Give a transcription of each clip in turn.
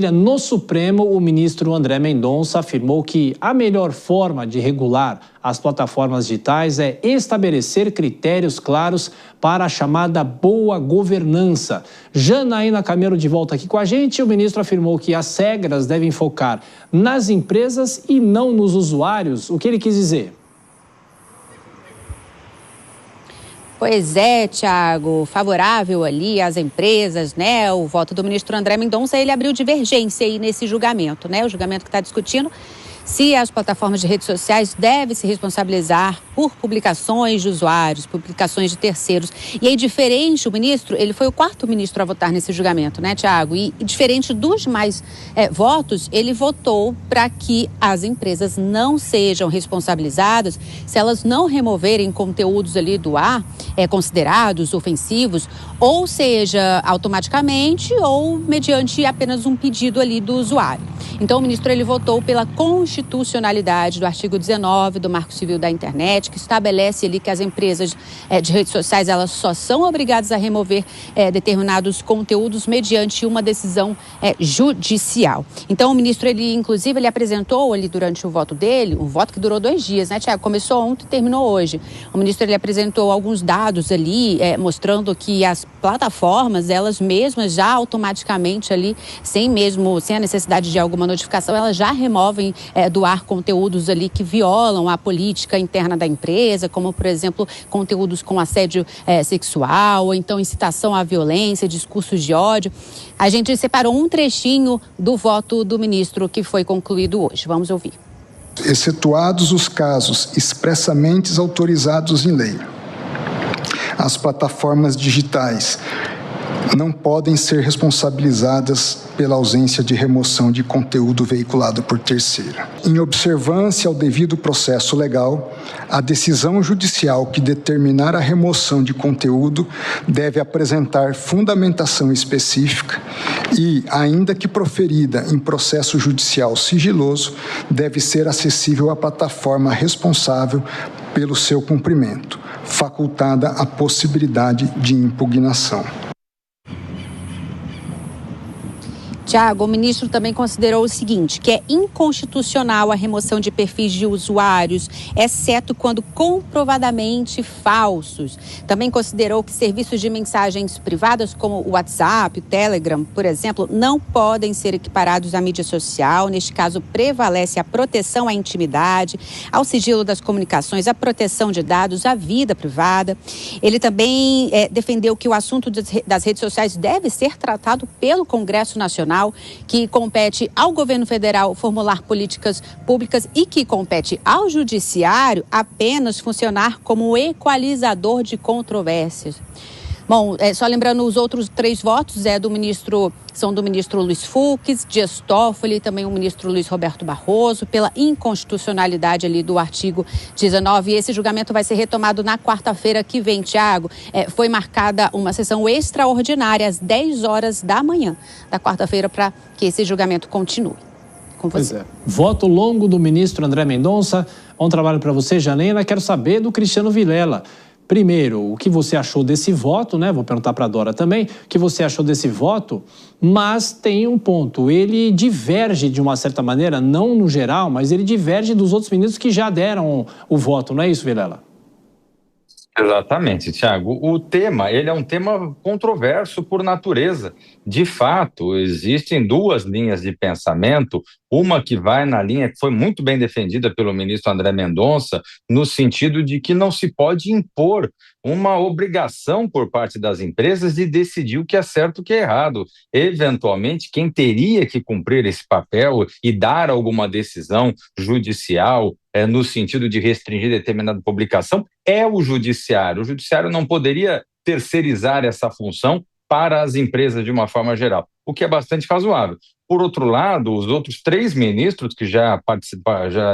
No Supremo, o ministro André Mendonça afirmou que a melhor forma de regular as plataformas digitais é estabelecer critérios claros para a chamada boa governança. Janaína Camelo de volta aqui com a gente. O ministro afirmou que as regras devem focar nas empresas e não nos usuários. O que ele quis dizer? Pois é, Thiago, favorável ali às empresas, né? O voto do ministro André Mendonça, ele abriu divergência aí nesse julgamento, né? O julgamento que está discutindo se as plataformas de redes sociais devem se responsabilizar por publicações de usuários, publicações de terceiros. E aí, diferente, o ministro, ele foi o quarto ministro a votar nesse julgamento, né, Thiago? E diferente dos demais votos, ele votou para que as empresas não sejam responsabilizadas se elas não removerem conteúdos ali do ar, considerados ofensivos, ou seja, automaticamente ou mediante apenas um pedido ali do usuário. Então, o ministro, ele votou pela constitucionalidade do artigo 19 do Marco Civil da Internet, que estabelece ali que as empresas de redes sociais, elas só são obrigadas a remover determinados conteúdos mediante uma decisão judicial. Então, o ministro, ele inclusive, ele apresentou ali durante o voto dele, um voto que durou 2 dias, né, Tiago? Começou ontem e terminou hoje. O ministro, ele apresentou alguns dados ali, mostrando que as plataformas, elas mesmas já automaticamente ali, sem a necessidade de alguma notificação, elas já removem do ar conteúdos ali que violam a política interna da empresa, como, por exemplo, conteúdos com assédio sexual, ou então incitação à violência, discursos de ódio. A gente separou um trechinho do voto do ministro que foi concluído hoje. Vamos ouvir. Excetuados os casos expressamente autorizados em lei, as plataformas digitais não podem ser responsabilizadas pela ausência de remoção de conteúdo veiculado por terceiro. Em observância ao devido processo legal, a decisão judicial que determinar a remoção de conteúdo deve apresentar fundamentação específica e, ainda que proferida em processo judicial sigiloso, deve ser acessível à plataforma responsável pelo seu cumprimento, facultada a possibilidade de impugnação. Tiago, o ministro também considerou o seguinte, que é inconstitucional a remoção de perfis de usuários, exceto quando comprovadamente falsos. Também considerou que serviços de mensagens privadas, como o WhatsApp, o Telegram, por exemplo, não podem ser equiparados à mídia social. Neste caso, prevalece a proteção à intimidade, ao sigilo das comunicações, à proteção de dados, à vida privada. Ele também defendeu que o assunto das redes sociais deve ser tratado pelo Congresso Nacional, que compete ao governo federal formular políticas públicas e que compete ao judiciário apenas funcionar como equalizador de controvérsias. Bom, só lembrando, os outros 3 votos são do ministro Luiz Fux, Dias Toffoli e também o ministro Luiz Roberto Barroso, pela inconstitucionalidade ali do artigo 19. E esse julgamento vai ser retomado na quarta-feira que vem, Tiago. Foi marcada uma sessão extraordinária às 10 horas da manhã da quarta-feira para que esse julgamento continue. Com você. Pois é. Voto longo do ministro André Mendonça. Bom trabalho para você, Janaína. Quero saber do Cristiano Vilela. Primeiro, o que você achou desse voto, né? Vou perguntar para a Dora também, o que você achou desse voto, mas tem um ponto, ele diverge de uma certa maneira, não no geral, mas ele diverge dos outros ministros que já deram o voto, não é isso, Vilela? Exatamente, Thiago. O tema, ele é um tema controverso por natureza. De fato, existem 2 linhas de pensamento, uma que vai na linha que foi muito bem defendida pelo ministro André Mendonça, no sentido de que não se pode impor uma obrigação por parte das empresas de decidir o que é certo e o que é errado. Eventualmente, quem teria que cumprir esse papel e dar alguma decisão judicial no sentido de restringir determinada publicação é o judiciário. O judiciário não poderia terceirizar essa função para as empresas de uma forma geral, o que é bastante razoável. Por outro lado, os outros 3 ministros que já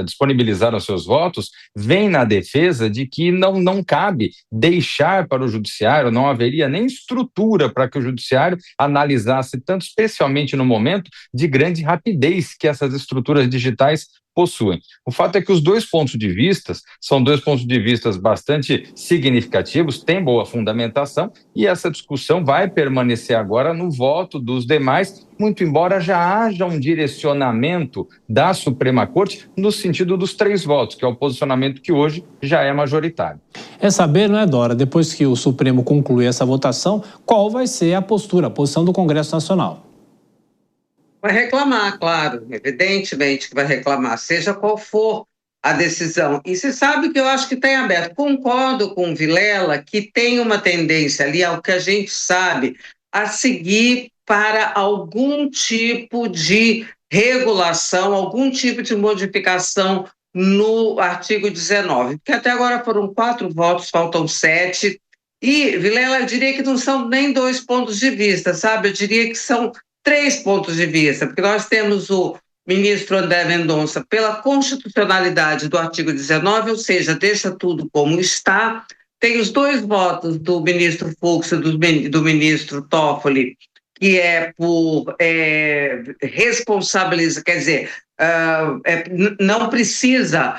disponibilizaram seus votos vêm na defesa de que não cabe deixar para o judiciário, não haveria nem estrutura para que o judiciário analisasse, tanto especialmente no momento de grande rapidez que essas estruturas digitais possuem. O fato é que os 2 pontos de vista são 2 pontos de vista bastante significativos, têm boa fundamentação e essa discussão vai permanecer agora no voto dos demais muito embora já haja um direcionamento da Suprema Corte no sentido dos 3 votos, que é o posicionamento que hoje já é majoritário. É saber, não é, Dora, depois que o Supremo concluir essa votação, qual vai ser a postura, a posição do Congresso Nacional? Vai reclamar, claro, evidentemente que vai reclamar, seja qual for a decisão. E você sabe que eu acho que está em aberto. Concordo com o Vilela que tem uma tendência ali, ao que a gente sabe, a seguir para algum tipo de regulação, algum tipo de modificação no artigo 19, porque até agora foram 4 votos, faltam 7. E, Vilela, eu diria que não são nem 2 pontos de vista, sabe? Eu diria que são 3 pontos de vista, porque nós temos o ministro André Mendonça pela constitucionalidade do artigo 19, ou seja, deixa tudo como está. Tem os 2 votos do ministro Fux e do ministro Toffoli, que é por responsabilizar, quer dizer, não precisa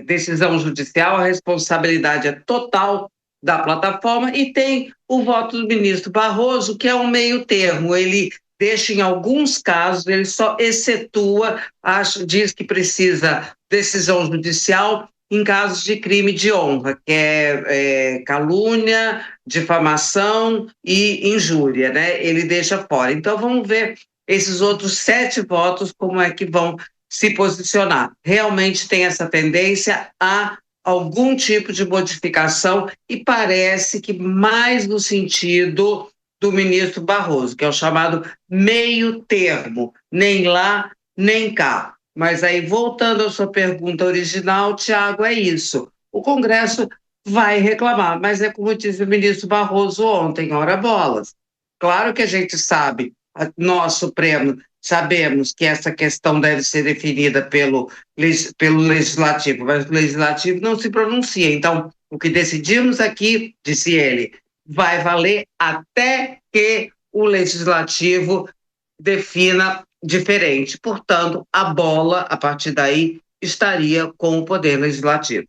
decisão judicial, a responsabilidade é total da plataforma, e tem o voto do ministro Barroso, que é um meio termo, ele deixa em alguns casos, ele só excetua, diz que precisa decisão judicial em casos de crime de honra, que é calúnia, difamação e injúria, né? Ele deixa fora. Então vamos ver esses outros 7 votos como é que vão se posicionar. Realmente tem essa tendência a algum tipo de modificação e parece que mais no sentido do ministro Barroso, que é o chamado meio termo, nem lá, nem cá. Mas aí, voltando à sua pergunta original, Tiago, é isso. O Congresso vai reclamar, mas é como disse o ministro Barroso ontem, ora bolas. Claro que a gente sabe, nós, Supremo, sabemos que essa questão deve ser definida pelo Legislativo, mas o Legislativo não se pronuncia. Então, o que decidimos aqui, disse ele, vai valer até que o Legislativo defina diferente. Portanto, a bola, a partir daí, estaria com o Poder Legislativo.